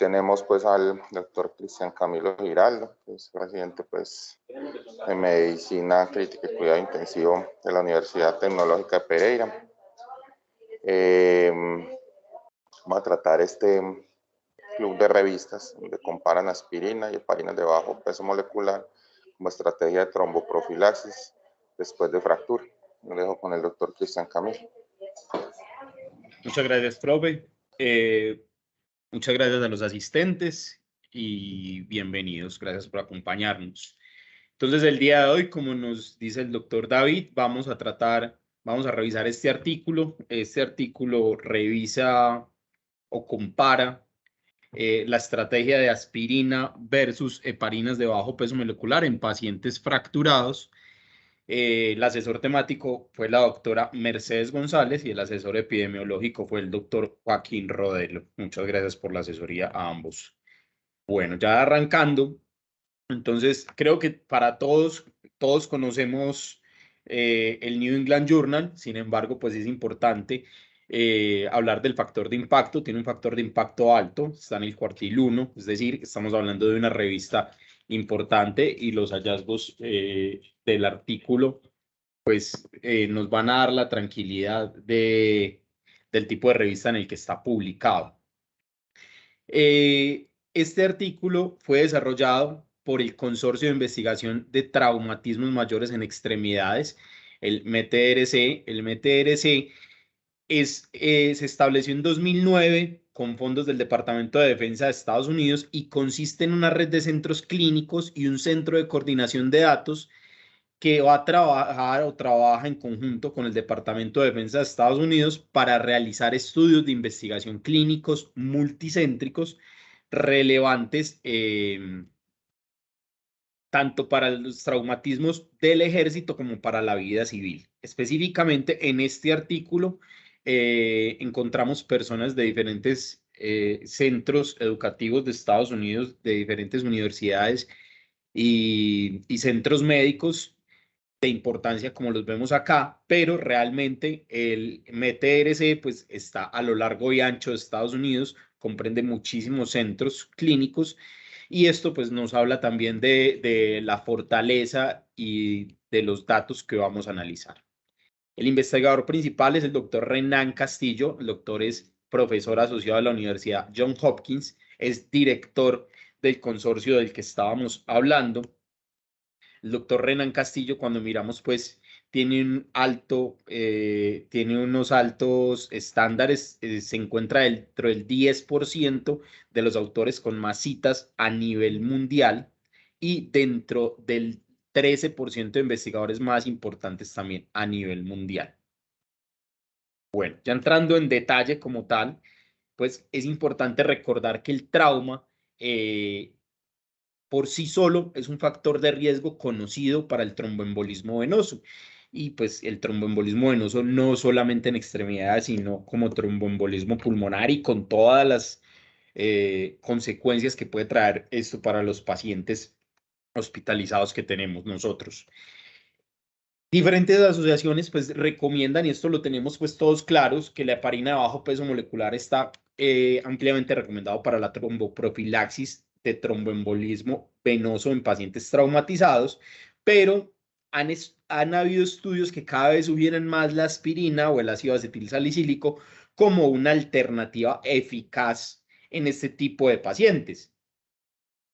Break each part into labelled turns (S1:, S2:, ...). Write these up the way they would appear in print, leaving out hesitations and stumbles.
S1: tenemos pues al doctor Cristian Camilo Giraldo, que es residente pues en Medicina Crítica y Cuidado Intensivo de la Universidad Tecnológica de Pereira. Vamos a tratar este club de revistas donde comparan aspirina y heparinas de bajo peso molecular como estrategia de tromboprofilaxis después de fractura. Lo dejo con el doctor Cristian Camilo.
S2: Muchas gracias, profe. Muchas gracias a los asistentes y bienvenidos. Gracias por acompañarnos. Entonces, el día de hoy, como nos dice el doctor David, vamos a revisar este artículo. Este artículo revisa o compara la estrategia de aspirina versus heparinas de bajo peso molecular en pacientes fracturados. El asesor temático fue la doctora Mercedes González y el asesor epidemiológico fue el doctor Joaquín Rodelo. Muchas gracias por la asesoría a ambos. Bueno, ya arrancando, entonces creo que para todos conocemos el New England Journal. Sin embargo, pues es importante hablar del factor de impacto. Tiene un factor de impacto alto, está en el cuartil 1, es decir, estamos hablando de una revista importante y los hallazgos del artículo pues nos van a dar la tranquilidad del tipo de revista en el que está publicado. Este artículo fue desarrollado por el Consorcio de Investigación de Traumatismos Mayores en Extremidades, el MTRC. El MTRC se estableció en 2009 con fondos del Departamento de Defensa de Estados Unidos y consiste en una red de centros clínicos y un centro de coordinación de datos que va a trabajar o trabaja en conjunto con el Departamento de Defensa de Estados Unidos para realizar estudios de investigación clínicos multicéntricos relevantes tanto para los traumatismos del ejército como para la vida civil. Específicamente en este artículo encontramos personas de diferentes centros educativos de Estados Unidos, de diferentes universidades y centros médicos de importancia como los vemos acá, pero realmente el MTRC pues está a lo largo y ancho de Estados Unidos, comprende muchísimos centros clínicos y esto pues nos habla también de la fortaleza y de los datos que vamos a analizar. El investigador principal es el doctor Renan Castillo. El doctor es profesor asociado de la Universidad Johns Hopkins, es director del consorcio del que estábamos hablando. El doctor Renan Castillo, cuando miramos, pues tiene unos altos estándares, se encuentra dentro del 10% de los autores con más citas a nivel mundial y dentro del 13% de investigadores más importantes también a nivel mundial. Bueno, ya entrando en detalle como tal, pues es importante recordar que el trauma por sí solo es un factor de riesgo conocido para el tromboembolismo venoso. Y pues el tromboembolismo venoso no solamente en extremidades, sino como tromboembolismo pulmonar y con todas las consecuencias que puede traer esto para los pacientes hospitalizados que tenemos nosotros. Diferentes asociaciones pues recomiendan, y esto lo tenemos pues todos claros, que la heparina de bajo peso molecular está ampliamente recomendado para la tromboprofilaxis de tromboembolismo venoso en pacientes traumatizados, pero han habido estudios que cada vez sugieren más la aspirina o el ácido acetilsalicílico como una alternativa eficaz en este tipo de pacientes.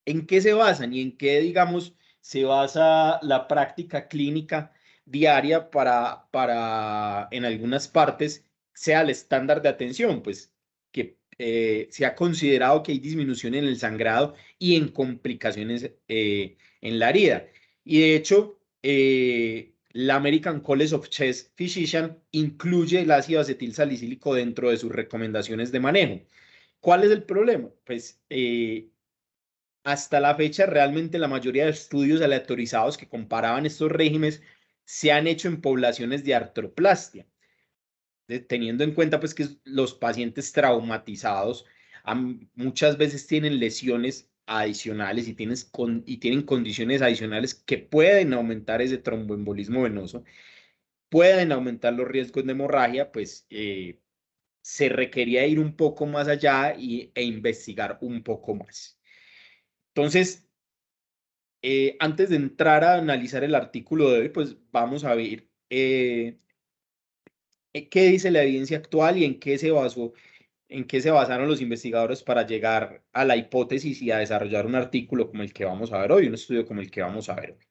S2: ¿En qué se basan y en qué, digamos, se basa la práctica clínica diaria para en algunas partes sea el estándar de atención? Pues que se ha considerado que hay disminución en el sangrado y en complicaciones en la herida. Y de hecho, la American College of Chest Physicians incluye el ácido acetilsalicílico dentro de sus recomendaciones de manejo. ¿Cuál es el problema? Pues hasta la fecha, realmente la mayoría de estudios aleatorizados que comparaban estos regímenes se han hecho en poblaciones de artroplastia, teniendo en cuenta pues, que los pacientes traumatizados muchas veces tienen lesiones adicionales y tienen condiciones adicionales que pueden aumentar ese tromboembolismo venoso, pueden aumentar los riesgos de hemorragia, pues se requería ir un poco más allá e investigar un poco más. Entonces, antes de entrar a analizar el artículo de hoy, pues vamos a ver qué dice la evidencia actual y en qué se basaron los investigadores para llegar a la hipótesis y a desarrollar un artículo como el que vamos a ver hoy, un estudio como el que vamos a ver hoy.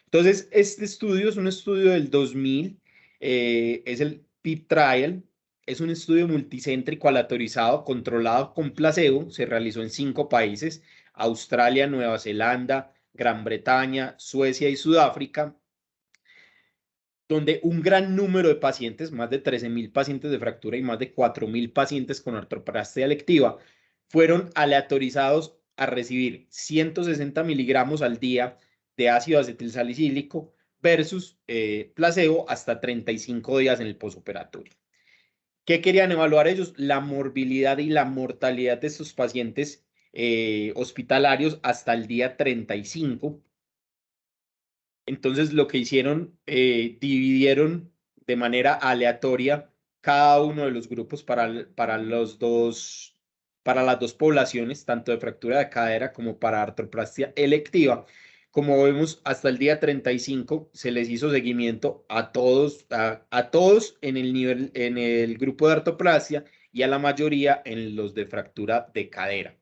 S2: Entonces, este estudio es un estudio del 2000, es el PIP Trial, es un estudio multicéntrico aleatorizado controlado con placebo, se realizó en 5 países, Australia, Nueva Zelanda, Gran Bretaña, Suecia y Sudáfrica, donde un gran número de pacientes, más de 13.000 pacientes de fractura y más de 4.000 pacientes con artroplastia electiva, fueron aleatorizados a recibir 160 miligramos al día de ácido acetilsalicílico versus placebo hasta 35 días en el posoperatorio. ¿Qué querían evaluar ellos? La morbilidad y la mortalidad de estos pacientes hospitalarios hasta el día 35. Entonces lo que hicieron, dividieron de manera aleatoria cada uno de los grupos para las dos poblaciones, tanto de fractura de cadera como para artroplastia electiva. Como vemos, hasta el día 35 se les hizo seguimiento a todos en el grupo de artroplastia y a la mayoría en los de fractura de cadera.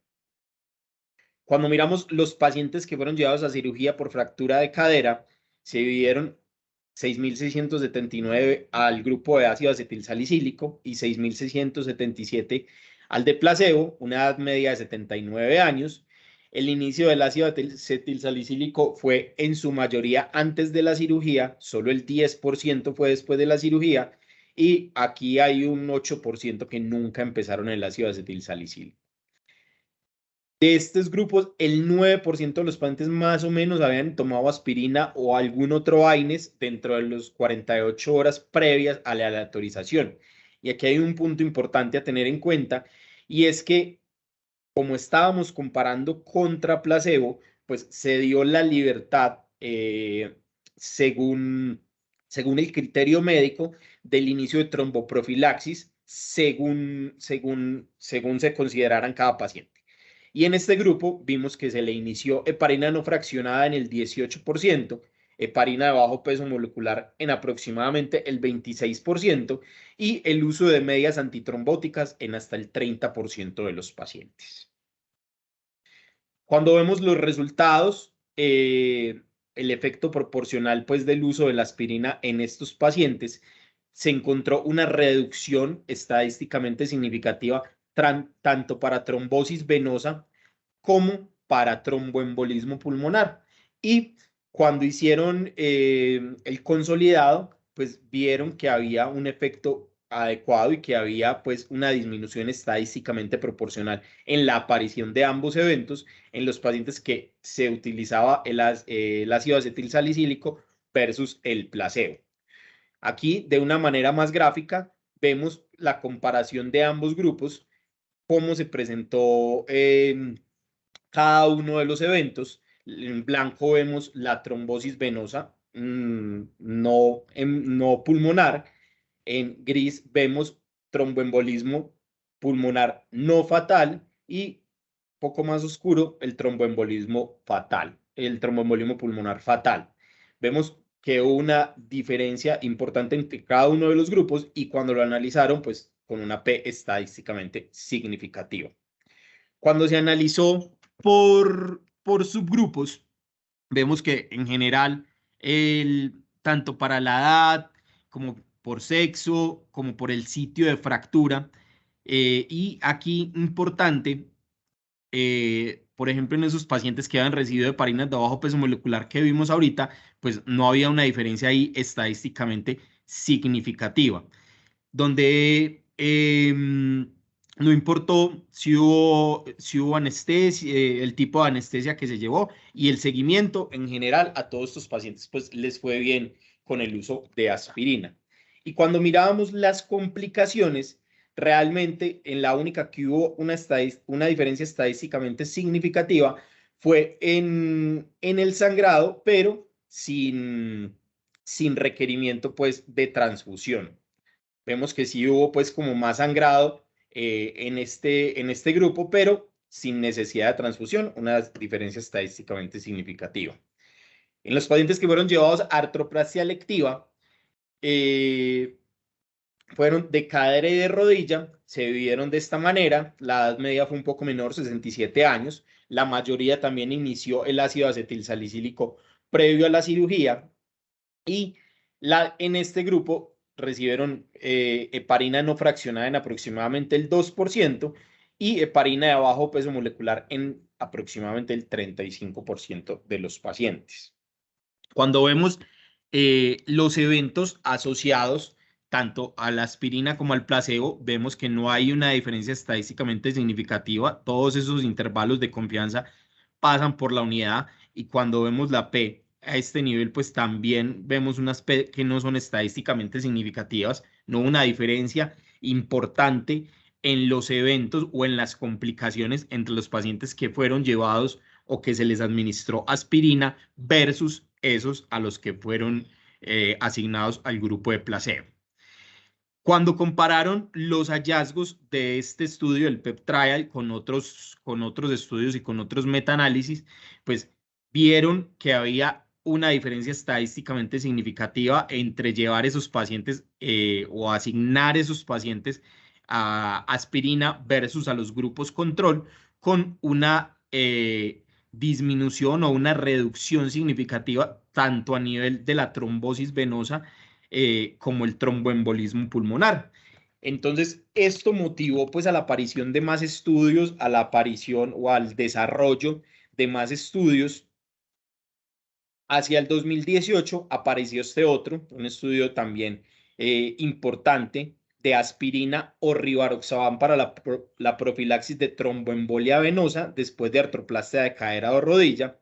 S2: Cuando miramos los pacientes que fueron llevados a cirugía por fractura de cadera, se dividieron 6.679 al grupo de ácido acetilsalicílico y 6.677 al de placebo, una edad media de 79 años. El inicio del ácido acetilsalicílico fue en su mayoría antes de la cirugía, solo el 10% fue después de la cirugía, y aquí hay un 8% que nunca empezaron el ácido acetilsalicílico. De estos grupos, el 9% de los pacientes más o menos habían tomado aspirina o algún otro AINES dentro de las 48 horas previas a la aleatorización. Y aquí hay un punto importante a tener en cuenta, y es que como estábamos comparando contra placebo, pues se dio la libertad, según el criterio médico, del inicio de tromboprofilaxis según se consideraran cada paciente. Y en este grupo vimos que se le inició heparina no fraccionada en el 18%, heparina de bajo peso molecular en aproximadamente el 26% y el uso de medias antitrombóticas en hasta el 30% de los pacientes. Cuando vemos los resultados, el efecto proporcional pues, del uso de la aspirina en estos pacientes, se encontró una reducción estadísticamente significativa tanto para trombosis venosa como para tromboembolismo pulmonar. Y cuando hicieron el consolidado, pues vieron que había un efecto adecuado y que había pues una disminución estadísticamente proporcional en la aparición de ambos eventos en los pacientes que se utilizaba el ácido acetilsalicílico versus el placebo. Aquí, de una manera más gráfica, vemos la comparación de ambos grupos, cómo se presentó cada uno de los eventos. En blanco vemos la trombosis venosa no pulmonar. En gris vemos tromboembolismo pulmonar no fatal y poco más oscuro el tromboembolismo fatal, el tromboembolismo pulmonar fatal. Vemos que hubo una diferencia importante entre cada uno de los grupos y cuando lo analizaron, pues con una P estadísticamente significativa. Cuando se analizó por subgrupos, vemos que en general, tanto para la edad, como por sexo, como por el sitio de fractura, y aquí importante, por ejemplo, en esos pacientes que habían recibido heparinas de bajo peso molecular que vimos ahorita, pues no había una diferencia ahí estadísticamente significativa, donde no importó si hubo anestesia, el tipo de anestesia que se llevó y el seguimiento en general a todos estos pacientes, pues les fue bien con el uso de aspirina. Y cuando mirábamos las complicaciones, realmente en la única que hubo una diferencia estadísticamente significativa fue en el sangrado, pero sin requerimiento pues de transfusión. vemos que sí hubo pues como más sangrado en este grupo, pero sin necesidad de transfusión, una diferencia estadísticamente significativa. En los pacientes que fueron llevados a artroplasia electiva, fueron de cadera y de rodilla, se dividieron de esta manera, la edad media fue un poco menor, 67 años, la mayoría también inició el ácido acetilsalicílico previo a la cirugía y en este grupo recibieron heparina no fraccionada en aproximadamente el 2% y heparina de bajo peso molecular en aproximadamente el 35% de los pacientes. Cuando vemos los eventos asociados tanto a la aspirina como al placebo, vemos que no hay una diferencia estadísticamente significativa. Todos esos intervalos de confianza pasan por la unidad y cuando vemos la P a este nivel, pues también vemos unas P que no son estadísticamente significativas, no una diferencia importante en los eventos o en las complicaciones entre los pacientes que fueron llevados o que se les administró aspirina versus esos a los que fueron asignados al grupo de placebo. Cuando compararon los hallazgos de este estudio, el PEP Trial, con otros estudios y con otros metaanálisis, pues vieron que había una diferencia estadísticamente significativa entre llevar esos pacientes o asignar esos pacientes a aspirina versus a los grupos control, con una disminución o una reducción significativa tanto a nivel de la trombosis venosa como el tromboembolismo pulmonar. Entonces, esto motivó pues a la aparición de más estudios, a la aparición o al desarrollo de más estudios. Hacia el 2018 apareció este otro, un estudio también importante de aspirina o rivaroxaban para la profilaxis de tromboembolia venosa después de artroplastia de cadera o rodilla.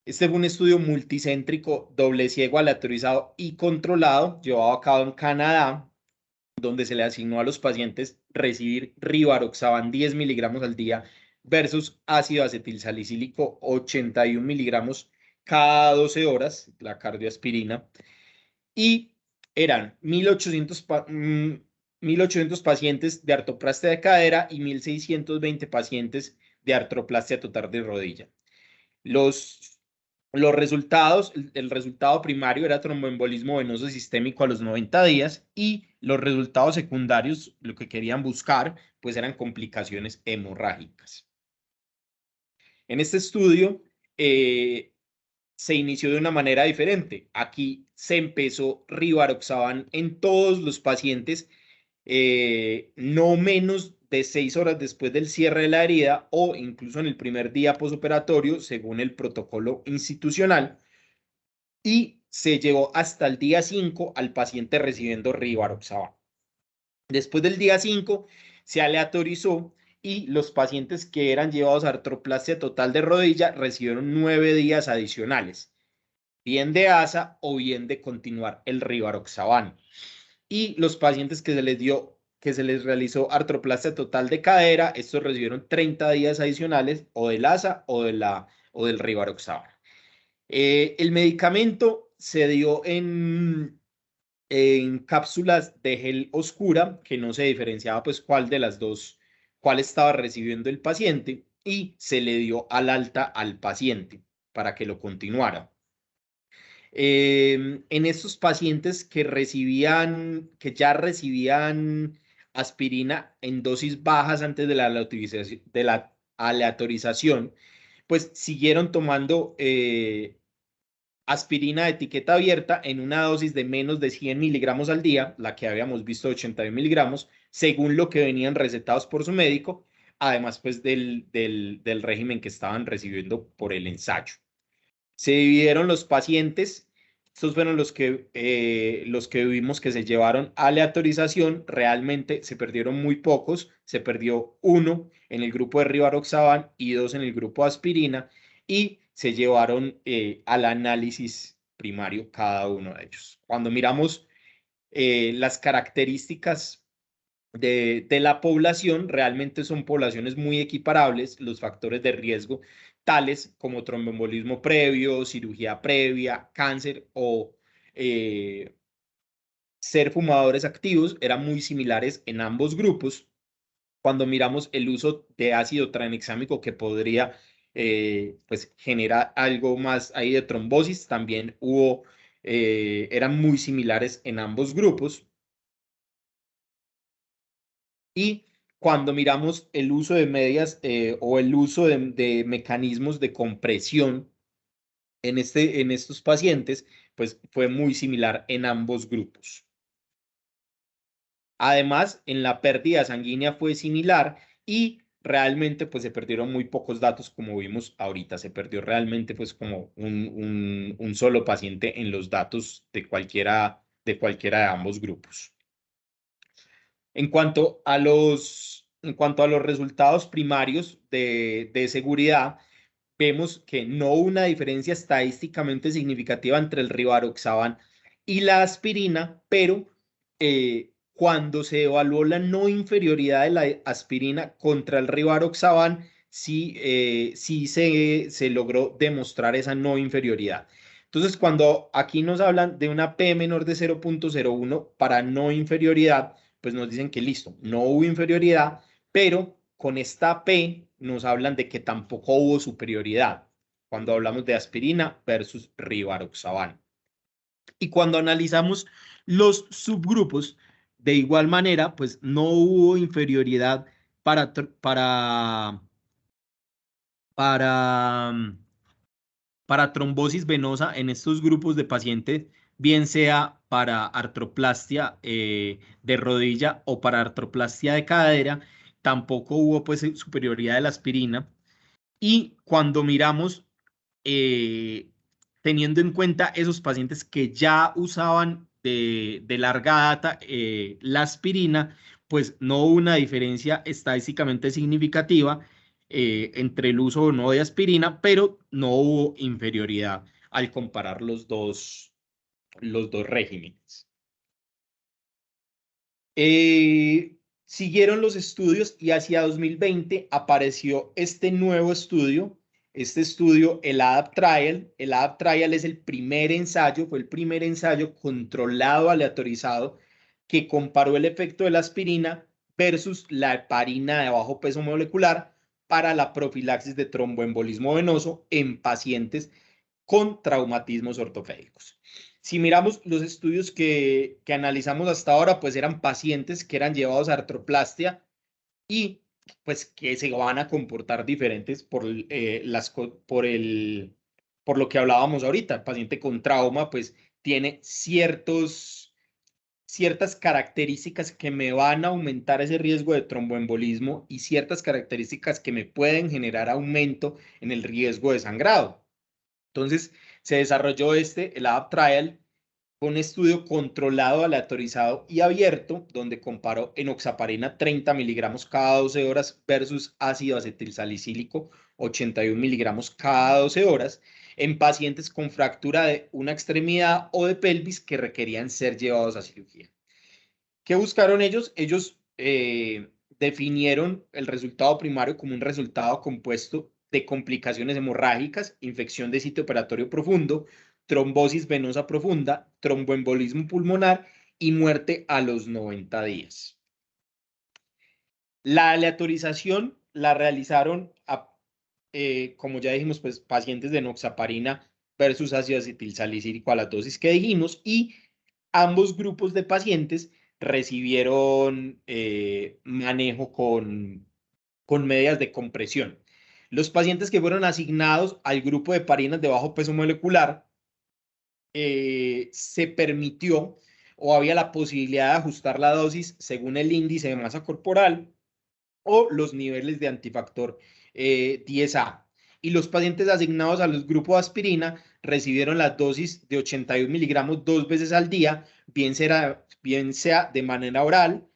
S2: Este fue un estudio multicéntrico, doble ciego, aleatorizado y controlado, llevado a cabo en Canadá, donde se le asignó a los pacientes recibir rivaroxaban 10 miligramos al día versus ácido acetilsalicílico 81 miligramos cada 12 horas, la cardioaspirina, y eran 1.800 pacientes de artroplastia de cadera y 1.620 pacientes de artroplastia total de rodilla. Los resultados, el resultado primario era tromboembolismo venoso sistémico a los 90 días y los resultados secundarios, lo que querían buscar, pues eran complicaciones hemorrágicas. En este estudio se inició de una manera diferente. Aquí se empezó rivaroxaban en todos los pacientes no menos de 6 horas después del cierre de la herida o incluso en el primer día posoperatorio, según el protocolo institucional, y se llevó hasta el día 5 al paciente recibiendo rivaroxaban. Después del día 5 se aleatorizó y los pacientes que eran llevados a artroplastia total de rodilla recibieron 9 días adicionales, bien de ASA o bien de continuar el rivaroxaban. Y los pacientes que se les realizó artroplastia total de cadera, estos recibieron 30 días adicionales o del ASA o del rivaroxaban. El medicamento se dio en cápsulas de gel oscura, que no se diferenciaba pues cuál de las dos, cuál estaba recibiendo el paciente, y se le dio al alta al paciente para que lo continuara. En estos pacientes que ya recibían aspirina en dosis bajas antes de la aleatorización, pues siguieron tomando aspirina de etiqueta abierta en una dosis de menos de 100 miligramos al día, la que habíamos visto 81 miligramos, según lo que venían recetados por su médico, además pues del régimen que estaban recibiendo por el ensayo. Se dividieron los pacientes, estos fueron los que vimos que se llevaron a aleatorización, realmente se perdieron muy pocos, se perdió 1 en el grupo de rivaroxaban y 2 en el grupo de aspirina, y se llevaron al análisis primario cada uno de ellos. Cuando miramos las características de la población, realmente son poblaciones muy equiparables, los factores de riesgo tales como tromboembolismo previo, cirugía previa, cáncer o ser fumadores activos eran muy similares en ambos grupos. Cuando miramos el uso de ácido tranexámico que podría pues generar algo más ahí de trombosis, también eran muy similares en ambos grupos. Y cuando miramos el uso de medias o el uso de mecanismos de compresión en estos pacientes, pues fue muy similar en ambos grupos. Además, en la pérdida sanguínea fue similar y realmente pues se perdieron muy pocos datos como vimos ahorita. Se perdió realmente pues como un solo paciente en los datos de cualquiera de ambos grupos. En cuanto a los resultados primarios de seguridad, vemos que no hubo una diferencia estadísticamente significativa entre el rivaroxaban y la aspirina, pero cuando se evaluó la no inferioridad de la aspirina contra el rivaroxaban, sí se logró demostrar esa no inferioridad. Entonces, cuando aquí nos hablan de una P menor de 0.01 para no inferioridad, pues nos dicen que listo, no hubo inferioridad, pero con esta P nos hablan de que tampoco hubo superioridad cuando hablamos de aspirina versus rivaroxaban. Y cuando analizamos los subgrupos, de igual manera, pues no hubo inferioridad para, para, para trombosis venosa en estos grupos de pacientes, bien sea para artroplastia de rodilla o para artroplastia de cadera, tampoco hubo pues superioridad de la aspirina. Y cuando miramos, eh, teniendo en cuenta esos pacientes que ya usaban de larga data la aspirina, pues no hubo una diferencia estadísticamente significativa entre el uso o no de aspirina, pero no hubo inferioridad al comparar los dos regímenes. Siguieron los estudios y hacia 2020 apareció este nuevo estudio, el ADAPT Trial. El ADAPT Trial es el primer ensayo, fue el primer ensayo controlado, aleatorizado, que comparó el efecto de la aspirina versus la heparina de bajo peso molecular para la profilaxis de tromboembolismo venoso en pacientes con traumatismos ortopédicos. Si miramos los estudios que analizamos hasta ahora, pues eran pacientes que eran llevados a artroplastia y pues que se van a comportar diferentes por lo que hablábamos ahorita. El paciente con trauma pues tiene ciertas características que me van a aumentar ese riesgo de tromboembolismo y ciertas características que me pueden generar aumento en el riesgo de sangrado. Entonces, se desarrolló el ADAPT Trial, un estudio controlado, aleatorizado y abierto, donde comparó enoxaparina 30 miligramos cada 12 horas versus ácido acetilsalicílico 81 miligramos cada 12 horas en pacientes con fractura de una extremidad o de pelvis que requerían ser llevados a cirugía. ¿Qué buscaron ellos? Ellos definieron el resultado primario como un resultado compuesto de complicaciones hemorrágicas, infección de sitio operatorio profundo, trombosis venosa profunda, tromboembolismo pulmonar y muerte a los 90 días. La aleatorización la realizaron, como ya dijimos, pues pacientes de enoxaparina versus ácido acetilsalicílico a la dosis que dijimos, y ambos grupos de pacientes recibieron manejo con medidas de compresión. Los pacientes que fueron asignados al grupo de heparinas de bajo peso molecular, se permitió o había la posibilidad de ajustar la dosis según el índice de masa corporal o los niveles de antifactor 10A. Y los pacientes asignados a los grupos de aspirina recibieron la dosis de 81 miligramos 2 veces al día, bien sea de manera oral,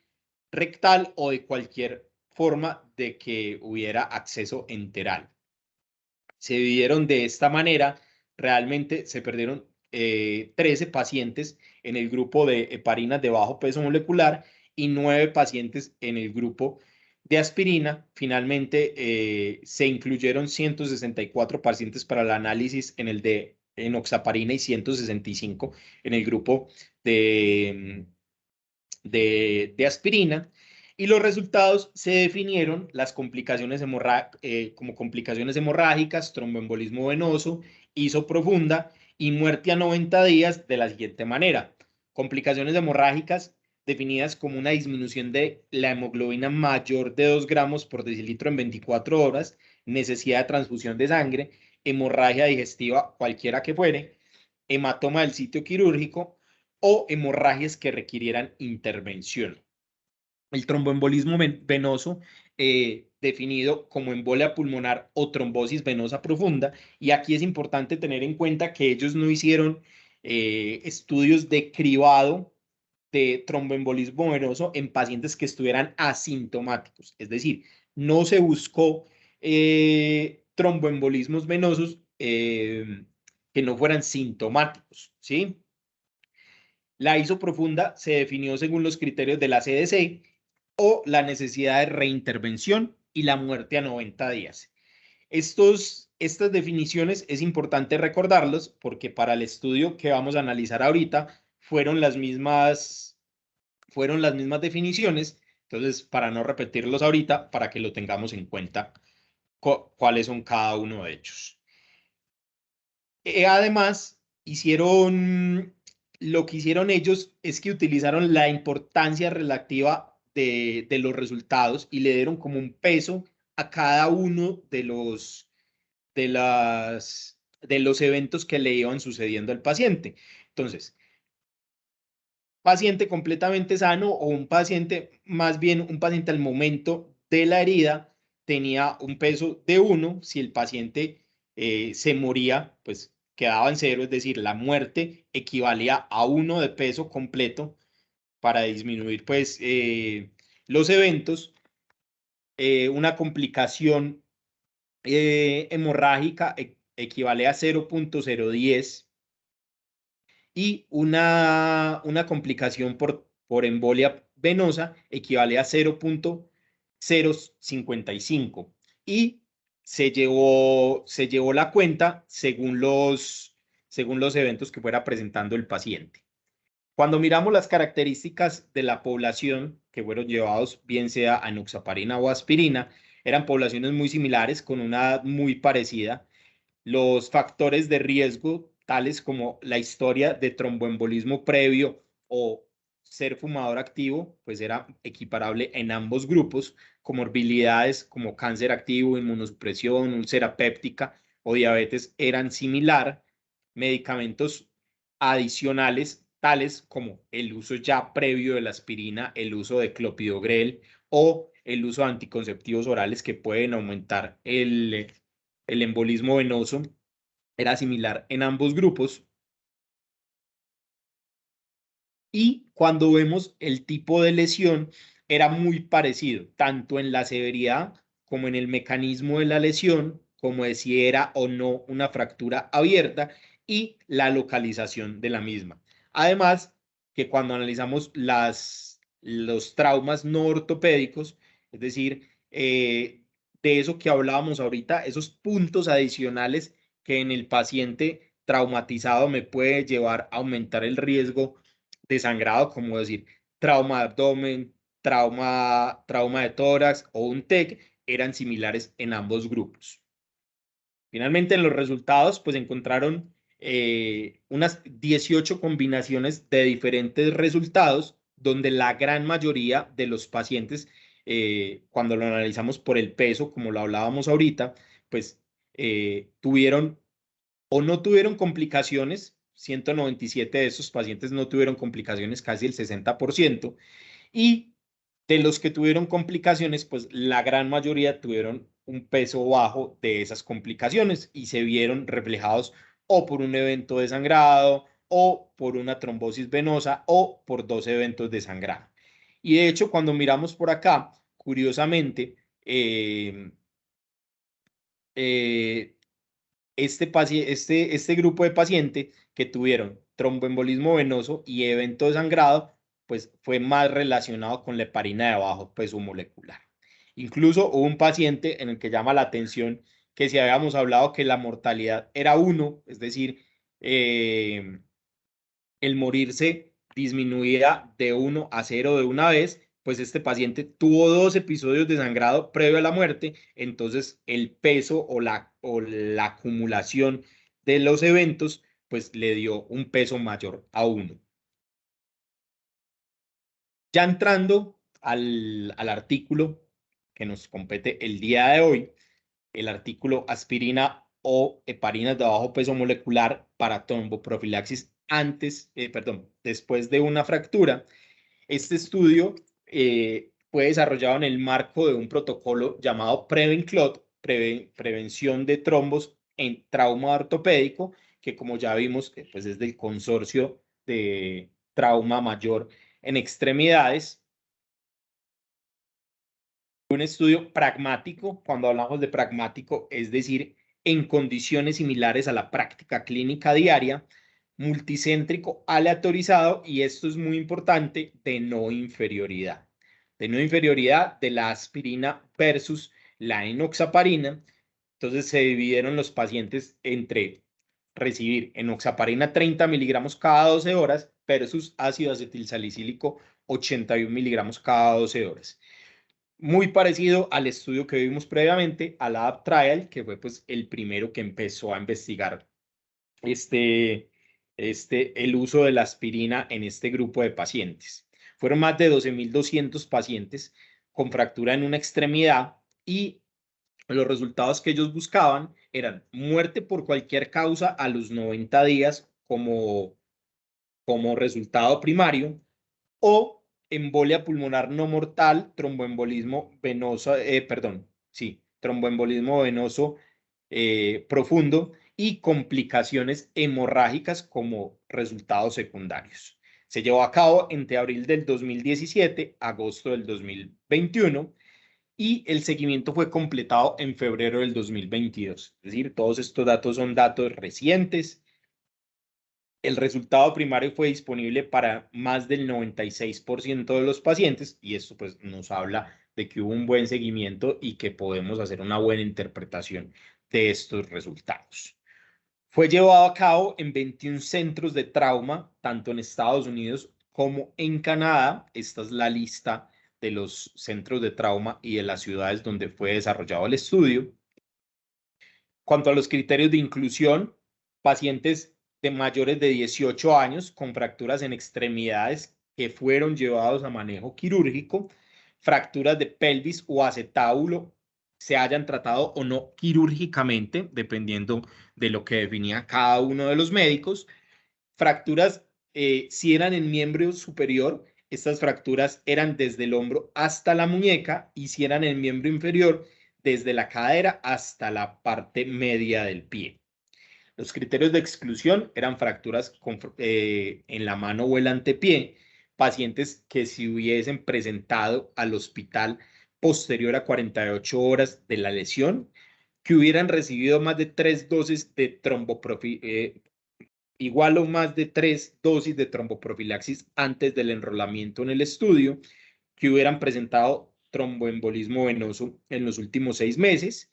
S2: rectal o de cualquier forma de que hubiera acceso enteral. Se dividieron de esta manera, realmente se perdieron 13 pacientes en el grupo de heparinas de bajo peso molecular y 9 pacientes en el grupo de aspirina. Finalmente, se incluyeron 164 pacientes para el análisis en el de enoxaparina y 165 en el grupo de de aspirina, y los resultados se definieron las complicaciones como complicaciones hemorrágicas, tromboembolismo venoso, hizo profunda y muerte a 90 días de la siguiente manera. Complicaciones hemorrágicas definidas como una disminución de la hemoglobina mayor de 2 gramos por decilitro en 24 horas, necesidad de transfusión de sangre, hemorragia digestiva, cualquiera que fuere, hematoma del sitio quirúrgico o hemorragias que requirieran intervención. El tromboembolismo venoso, definido como embolia pulmonar o trombosis venosa profunda, y aquí es importante tener en cuenta que ellos no hicieron estudios de cribado de tromboembolismo venoso en pacientes que estuvieran asintomáticos, es decir, no se buscó tromboembolismos venosos que no fueran sintomáticos, ¿sí? La isoprofunda se definió según los criterios de la CDC o la necesidad de reintervención y la muerte a 90 días. Estas definiciones es importante recordarlos porque para el estudio que vamos a analizar ahorita fueron las mismas definiciones. Entonces, para no repetirlos ahorita, para que lo tengamos en cuenta cuáles son cada uno de ellos. Además, lo que hicieron ellos es que utilizaron la importancia relativa de los resultados y le dieron como un peso a cada uno de los eventos que le iban sucediendo al paciente. Entonces, paciente completamente sano o un paciente, más bien un paciente al momento de la herida, tenía un peso de 1. Si el paciente se moría, pues quedaba en 0, es decir, la muerte equivalía a 1 de peso completo para disminuir pues los eventos. Una complicación hemorrágica equivale a 0.010 y una complicación por embolia venosa equivale a 0.055 y se llevó la cuenta según los eventos que fuera presentando el paciente. Cuando miramos las características de la población que fueron llevados, bien sea a enoxaparina o aspirina, eran poblaciones muy similares con una edad muy parecida. Los factores de riesgo, tales como la historia de tromboembolismo previo o ser fumador activo, pues era equiparable en ambos grupos. Comorbilidades como cáncer activo, inmunosupresión, úlcera péptica o diabetes eran similar. Medicamentos adicionales, tales como el uso ya previo de la aspirina, el uso de clopidogrel o el uso de anticonceptivos orales que pueden aumentar el embolismo venoso, era similar en ambos grupos. Y cuando vemos el tipo de lesión, era muy parecido, tanto en la severidad como en el mecanismo de la lesión, como de si era o no una fractura abierta y la localización de la misma. Además, que cuando analizamos los traumas no ortopédicos, es decir, de eso que hablábamos ahorita, esos puntos adicionales que en el paciente traumatizado me puede llevar a aumentar el riesgo de sangrado, como decir trauma de abdomen, trauma de tórax o un TEC, eran similares en ambos grupos. Finalmente, en los resultados, pues encontraron unas 18 combinaciones de diferentes resultados, donde la gran mayoría de los pacientes, cuando lo analizamos por el peso, como lo hablábamos ahorita, pues tuvieron o no tuvieron complicaciones. 197 de esos pacientes no tuvieron complicaciones, casi el 60%, y de los que tuvieron complicaciones, pues la gran mayoría tuvieron un peso bajo de esas complicaciones y se vieron reflejados o por un evento de sangrado o por una trombosis venosa o por 2 eventos de sangrado. Y de hecho, cuando miramos por acá, curiosamente, este grupo de pacientes que tuvieron tromboembolismo venoso y evento de sangrado, pues fue más relacionado con la heparina de bajo peso molecular. Incluso hubo un paciente en el que llama la atención que si habíamos hablado que la mortalidad era 1, es decir, el morirse disminuida de 1 a 0 de una vez, pues este paciente tuvo 2 episodios de sangrado previo a la muerte, entonces el peso o la acumulación de los eventos, pues le dio un peso mayor a 1. Ya entrando al artículo que nos compete el día de hoy, el artículo aspirina o heparinas de bajo peso molecular para tromboprofilaxis después de una fractura. Este estudio fue desarrollado en el marco de un protocolo llamado PrevenClot, prevención de trombos en trauma ortopédico, que como ya vimos, pues es del consorcio de trauma mayor en extremidades. Un estudio pragmático, cuando hablamos de pragmático, es decir, en condiciones similares a la práctica clínica diaria, multicéntrico, aleatorizado, y esto es muy importante, de no inferioridad. De no inferioridad de la aspirina versus la enoxaparina. Entonces se dividieron los pacientes entre recibir enoxaparina 30 miligramos cada 12 horas versus ácido acetilsalicílico 81 miligramos cada 12 horas. Muy parecido al estudio que vimos previamente, al ADAPT Trial, que fue pues el primero que empezó a investigar el uso de la aspirina en este grupo de pacientes. Fueron más de 12.200 pacientes con fractura en una extremidad y los resultados que ellos buscaban eran muerte por cualquier causa a los 90 días como resultado primario, o embolia pulmonar no mortal, tromboembolismo venoso, tromboembolismo venoso profundo y complicaciones hemorrágicas como resultados secundarios. Se llevó a cabo entre abril del 2017 a agosto del 2021 y el seguimiento fue completado en febrero del 2022. Es decir, todos estos datos son datos recientes. El resultado primario fue disponible para más del 96% de los pacientes y esto pues nos habla de que hubo un buen seguimiento y que podemos hacer una buena interpretación de estos resultados. Fue llevado a cabo en 21 centros de trauma, tanto en Estados Unidos como en Canadá. Esta es la lista de los centros de trauma y de las ciudades donde fue desarrollado el estudio. Cuanto a los criterios de inclusión, pacientes de mayores de 18 años con fracturas en extremidades que fueron llevados a manejo quirúrgico, fracturas de pelvis o acetábulo se hayan tratado o no quirúrgicamente, dependiendo de lo que definía cada uno de los médicos. Fracturas, si eran en miembro superior, estas fracturas eran desde el hombro hasta la muñeca, y si eran en miembro inferior, desde la cadera hasta la parte media del pie. Los criterios de exclusión eran fracturas en la mano o el antepié, pacientes que se hubiesen presentado al hospital posterior a 48 horas de la lesión, que hubieran recibido más de 3 dosis de igual o más de 3 dosis de tromboprofilaxis antes del enrolamiento en el estudio, que hubieran presentado tromboembolismo venoso en los últimos 6 meses,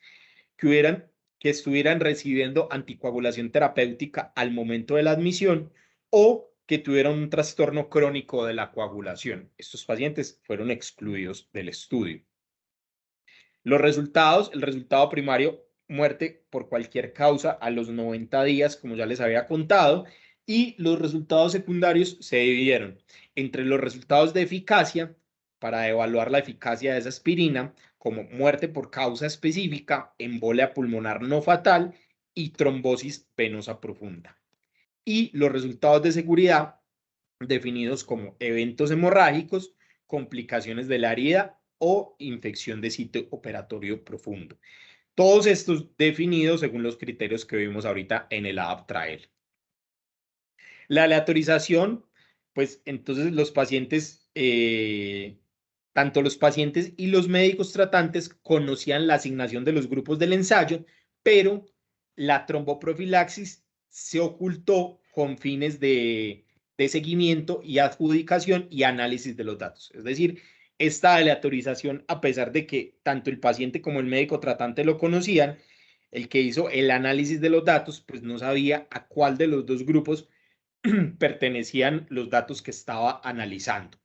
S2: que estuvieran recibiendo anticoagulación terapéutica al momento de la admisión o que tuvieran un trastorno crónico de la coagulación. Estos pacientes fueron excluidos del estudio. Los resultados, el resultado primario, muerte por cualquier causa a los 90 días, como ya les había contado, y los resultados secundarios se dividieron entre los resultados de eficacia, para evaluar la eficacia de esa aspirina, como muerte por causa específica, embolia pulmonar no fatal y trombosis venosa profunda. Y los resultados de seguridad, definidos como eventos hemorrágicos, complicaciones de la herida o infección de sitio operatorio profundo. Todos estos definidos según los criterios que vimos ahorita en el ADAPT Trial. La aleatorización, pues entonces los pacientes, tanto los pacientes y los médicos tratantes conocían la asignación de los grupos del ensayo, pero la tromboprofilaxis se ocultó con fines de seguimiento y adjudicación y análisis de los datos. Es decir, esta aleatorización, a pesar de que tanto el paciente como el médico tratante lo conocían, el que hizo el análisis de los datos, pues no sabía a cuál de los dos grupos pertenecían los datos que estaba analizando.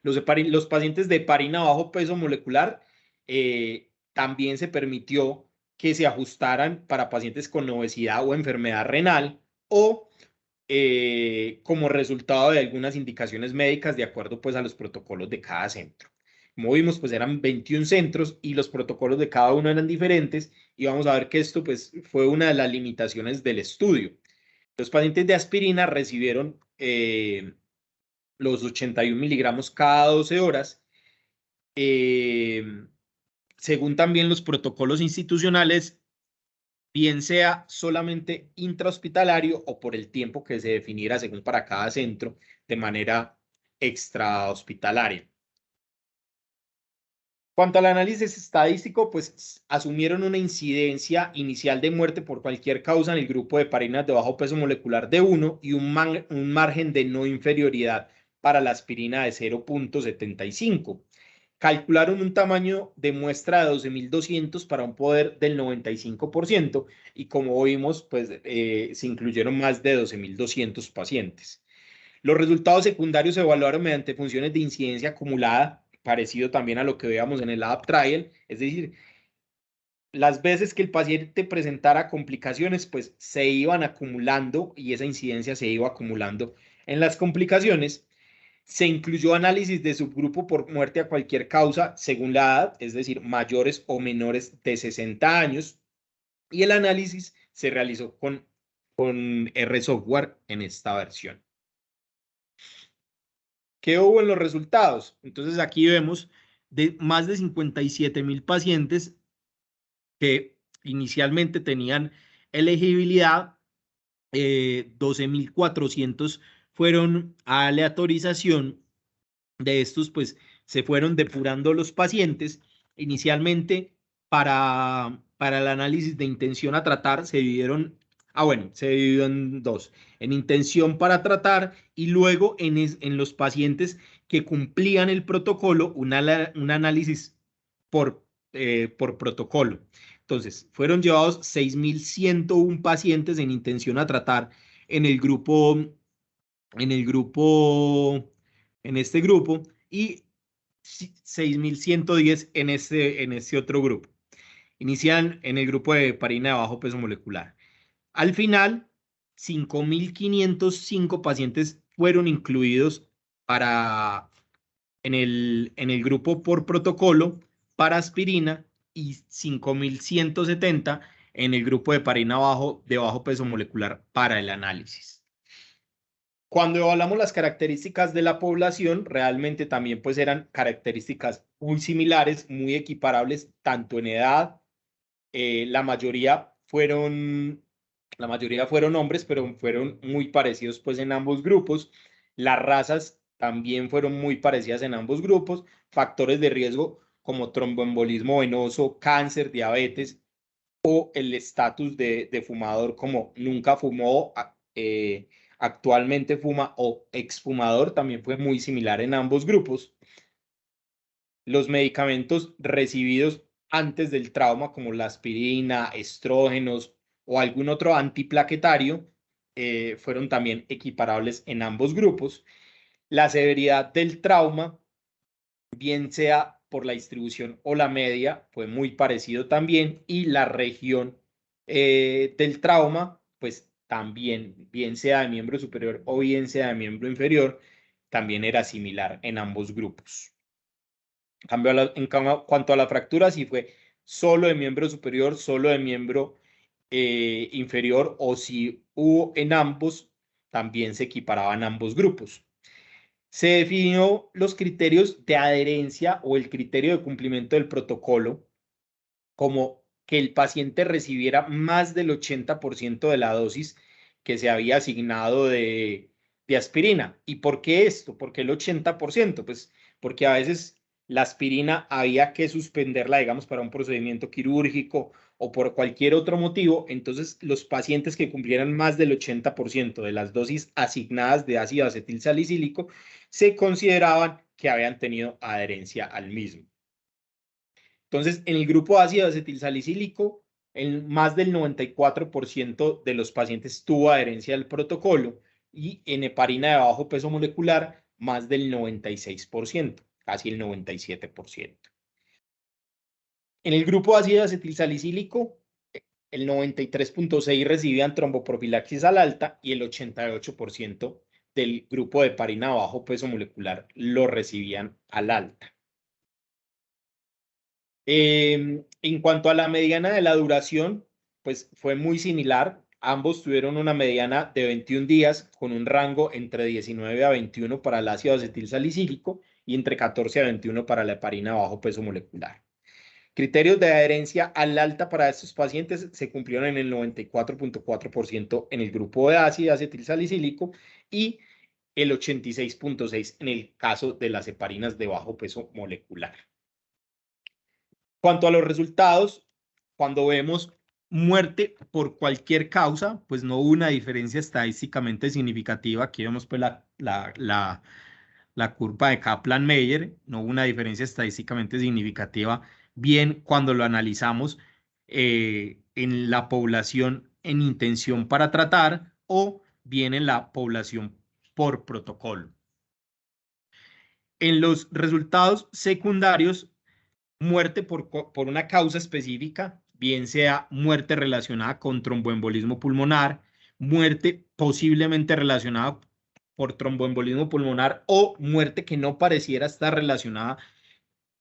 S2: Los pacientes de heparina bajo peso molecular también se permitió que se ajustaran para pacientes con obesidad o enfermedad renal o como resultado de algunas indicaciones médicas de acuerdo pues a los protocolos de cada centro. Como vimos, pues eran 21 centros y los protocolos de cada uno eran diferentes y vamos a ver que esto pues fue una de las limitaciones del estudio. Los pacientes de aspirina recibieron los 81 miligramos cada 12 horas. Según también los protocolos institucionales, bien sea solamente intrahospitalario o por el tiempo que se definiera según para cada centro de manera extrahospitalaria. Cuanto al análisis estadístico, pues asumieron una incidencia inicial de muerte por cualquier causa en el grupo de heparinas de bajo peso molecular de 1 y un margen de no inferioridad para la aspirina de 0.75. Calcularon un tamaño de muestra de 12.200 para un poder del 95% y como vimos, pues se incluyeron más de 12.200 pacientes. Los resultados secundarios se evaluaron mediante funciones de incidencia acumulada, parecido también a lo que veíamos en el ADAPT trial, es decir, las veces que el paciente presentara complicaciones, pues se iban acumulando y esa incidencia se iba acumulando en las complicaciones. Se incluyó análisis de subgrupo por muerte a cualquier causa según la edad, es decir, mayores o menores de 60 años, y el análisis se realizó con R-Software en esta versión. ¿Qué hubo en los resultados? Entonces aquí vemos de más de 57.000 pacientes que inicialmente tenían elegibilidad, 12.400 fueron a aleatorización. De estos, pues, se fueron depurando los pacientes. Inicialmente, para el análisis de intención a tratar, se dividieron, se dividió en dos, en intención para tratar y luego en los pacientes que cumplían el protocolo, un análisis por protocolo. Entonces, fueron llevados 6.101 pacientes en intención a tratar en el grupo, en este grupo y 6.110 en este otro grupo. Inician en el grupo de heparina de bajo peso molecular. Al final, 5.505 pacientes fueron incluidos en el grupo por protocolo para aspirina y 5.170 en el grupo de heparina de bajo peso molecular para el análisis. Cuando evaluamos las características de la población, realmente también pues eran características muy similares, muy equiparables, tanto en edad, la mayoría fueron hombres, pero fueron muy parecidos pues en ambos grupos. Las razas también fueron muy parecidas en ambos grupos. Factores de riesgo como tromboembolismo venoso, cáncer, diabetes o el estatus de fumador como nunca fumó, actualmente fuma o exfumador también fue muy similar en ambos grupos. Los medicamentos recibidos antes del trauma, como la aspirina, estrógenos o algún otro antiplaquetario, fueron también equiparables en ambos grupos. La severidad del trauma, bien sea por la distribución o la media, fue muy parecido también, y la región del trauma, pues también, bien sea de miembro superior o bien sea de miembro inferior, también era similar en ambos grupos. En cuanto a la fractura, si fue solo de miembro superior, solo de miembro inferior, o si hubo en ambos, también se equiparaban ambos grupos. Se definió los criterios de adherencia o el criterio de cumplimiento del protocolo como que el paciente recibiera más del 80% de la dosis que se había asignado de aspirina. ¿Y por qué esto? ¿Por qué el 80%? Pues porque a veces la aspirina había que suspenderla, digamos, para un procedimiento quirúrgico o por cualquier otro motivo. Entonces, los pacientes que cumplieran más del 80% de las dosis asignadas de ácido acetilsalicílico se consideraban que habían tenido adherencia al mismo. Entonces, en el grupo ácido acetilsalicílico, más del 94% de los pacientes tuvo adherencia al protocolo, y en heparina de bajo peso molecular más del 96%, casi el 97%. En el grupo de ácido acetilsalicílico, el 93.6% recibían tromboprofilaxis al alta y el 88% del grupo de heparina de bajo peso molecular lo recibían al alta. En cuanto a la mediana de la duración, pues fue muy similar. Ambos tuvieron una mediana de 21 días con un rango entre 19 a 21 para el ácido acetilsalicílico y entre 14 a 21 para la heparina de bajo peso molecular. Criterios de adherencia al alta para estos pacientes se cumplieron en el 94.4% en el grupo de ácido acetilsalicílico y el 86.6% en el caso de las heparinas de bajo peso molecular. Cuanto a los resultados, cuando vemos muerte por cualquier causa, pues no hubo una diferencia estadísticamente significativa. Aquí vemos pues la curva de Kaplan-Meier, no hubo una diferencia estadísticamente significativa, bien cuando lo analizamos en la población en intención para tratar o bien en la población por protocolo. En los resultados secundarios, muerte por una causa específica, bien sea muerte relacionada con tromboembolismo pulmonar, muerte posiblemente relacionada por tromboembolismo pulmonar o muerte que no pareciera estar relacionada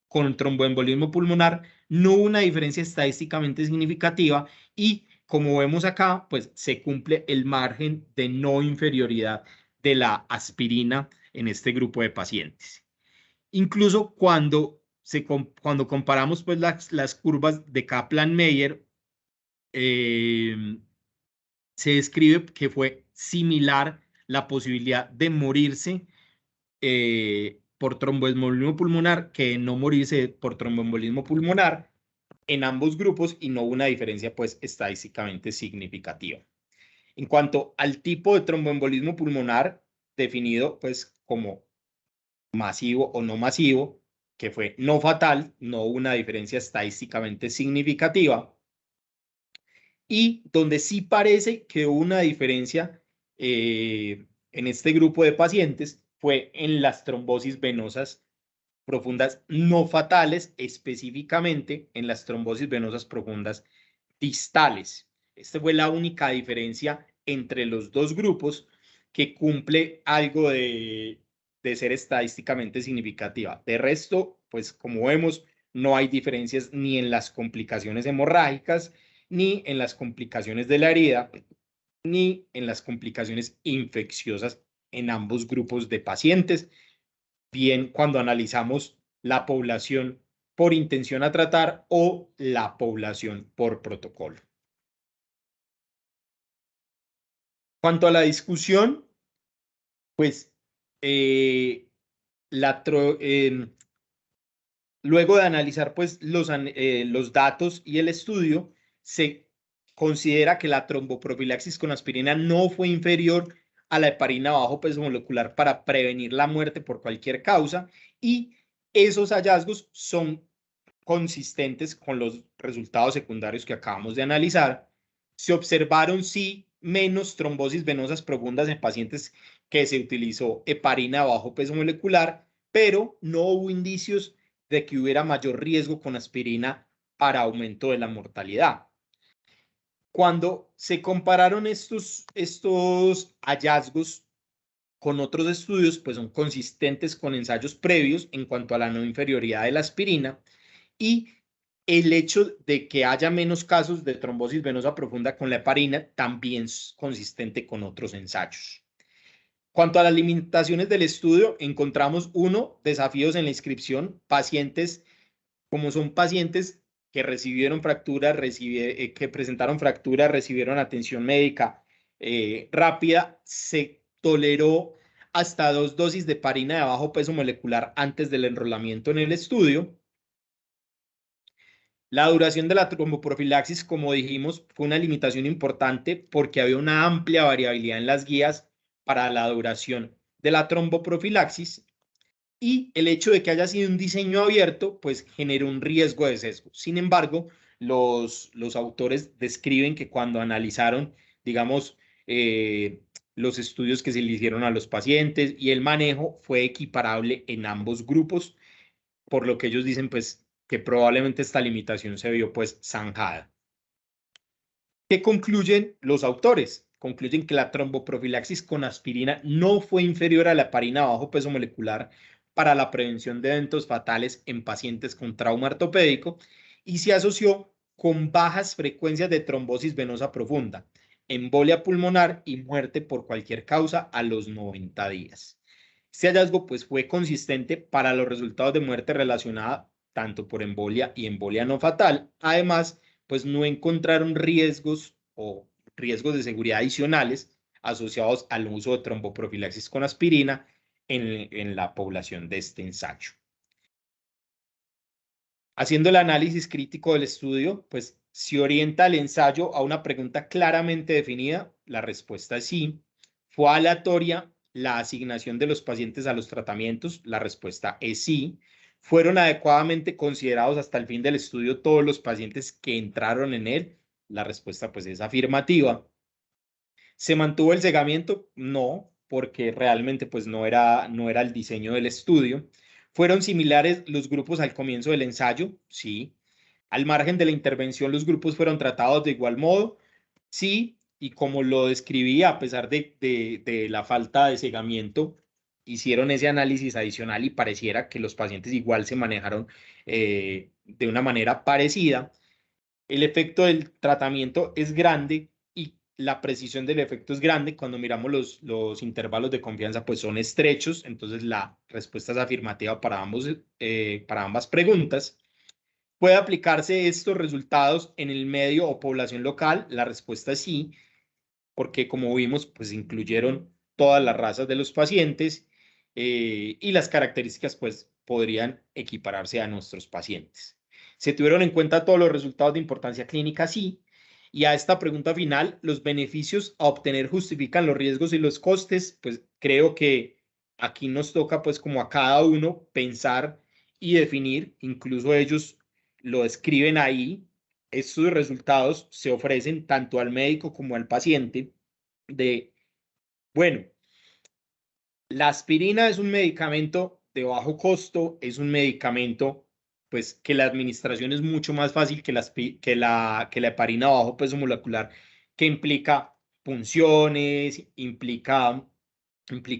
S2: con tromboembolismo pulmonar, no hubo una diferencia estadísticamente significativa y como vemos acá, pues se cumple el margen de no inferioridad de la aspirina en este grupo de pacientes. Incluso cuando comparamos pues las curvas de Kaplan-Meier, se describe que fue similar la posibilidad de morirse por tromboembolismo pulmonar que no morirse por tromboembolismo pulmonar en ambos grupos y no hubo una diferencia pues estadísticamente significativa. En cuanto al tipo de tromboembolismo pulmonar definido pues como masivo o no masivo, que fue no fatal, no hubo una diferencia estadísticamente significativa. Y donde sí parece que hubo una diferencia en este grupo de pacientes fue en las trombosis venosas profundas no fatales, específicamente en las trombosis venosas profundas distales. Esta fue la única diferencia entre los dos grupos que cumple algo de ser estadísticamente significativa. De resto, pues como vemos, no hay diferencias ni en las complicaciones hemorrágicas, ni en las complicaciones de la herida, ni en las complicaciones infecciosas en ambos grupos de pacientes. Bien, cuando analizamos la población por intención a tratar o la población por protocolo. Cuanto a la discusión, pues luego de analizar pues los datos y el estudio, se considera que la tromboprofilaxis con aspirina no fue inferior a la heparina bajo peso molecular para prevenir la muerte por cualquier causa y esos hallazgos son consistentes con los resultados secundarios que acabamos de analizar. Se observaron sí menos trombosis venosas profundas en pacientes que se utilizó heparina bajo peso molecular, pero no hubo indicios de que hubiera mayor riesgo con aspirina para aumento de la mortalidad. Cuando se compararon estos hallazgos con otros estudios, pues son consistentes con ensayos previos en cuanto a la no inferioridad de la aspirina y el hecho de que haya menos casos de trombosis venosa profunda con la heparina también es consistente con otros ensayos. Cuanto a las limitaciones del estudio, encontramos desafíos en la inscripción, pacientes, como son pacientes que recibieron fractura, que presentaron fractura, recibieron atención médica rápida, se toleró hasta 2 dosis de heparina de bajo peso molecular antes del enrolamiento en el estudio. La duración de la tromboprofilaxis, como dijimos, fue una limitación importante porque había una amplia variabilidad en las guías para la duración de la tromboprofilaxis y el hecho de que haya sido un diseño abierto, pues generó un riesgo de sesgo. Sin embargo, los autores describen que cuando analizaron, digamos, los estudios que se le hicieron a los pacientes y el manejo fue equiparable en ambos grupos, por lo que ellos dicen pues que probablemente esta limitación se vio pues zanjada. ¿Qué concluyen los autores? Concluyen que la tromboprofilaxis con aspirina no fue inferior a la heparina a bajo peso molecular para la prevención de eventos fatales en pacientes con trauma ortopédico y se asoció con bajas frecuencias de trombosis venosa profunda, embolia pulmonar y muerte por cualquier causa a los 90 días. Este hallazgo pues, fue consistente para los resultados de muerte relacionada tanto por embolia y embolia no fatal. Además, pues no encontraron riesgos o riesgos de seguridad adicionales asociados al uso de tromboprofilaxis con aspirina en la población de este ensayo. Haciendo el análisis crítico del estudio, pues se orienta el ensayo a una pregunta claramente definida. La respuesta es sí. ¿Fue aleatoria la asignación de los pacientes a los tratamientos? La respuesta es sí. ¿Fueron adecuadamente considerados hasta el fin del estudio todos los pacientes que entraron en él? La respuesta pues es afirmativa. ¿Se mantuvo el cegamiento? No, porque realmente pues no era el diseño del estudio. ¿Fueron similares los grupos al comienzo del ensayo? Sí. Al margen de la intervención, los grupos fueron tratados de igual modo. Sí, y como lo describí, a pesar de la falta de cegamiento, hicieron ese análisis adicional y pareciera que los pacientes igual se manejaron de una manera parecida. El efecto del tratamiento es grande y la precisión del efecto es grande. Cuando miramos los intervalos de confianza, pues son estrechos, entonces la respuesta es afirmativa para ambas preguntas. ¿Puede aplicarse estos resultados en el medio o población local? La respuesta es sí, porque como vimos, pues incluyeron todas las razas de los pacientes y las características pues podrían equipararse a nuestros pacientes. ¿Se tuvieron en cuenta todos los resultados de importancia clínica? Sí. Y a esta pregunta final, ¿los beneficios a obtener justifican los riesgos y los costes? Pues creo que aquí nos toca pues como a cada uno pensar y definir, incluso ellos lo escriben ahí. Estos resultados se ofrecen tanto al médico como al paciente de, bueno, la aspirina es un medicamento de bajo costo, es un medicamento pues que la administración es mucho más fácil que la heparina a bajo peso molecular, que implica punciones, implica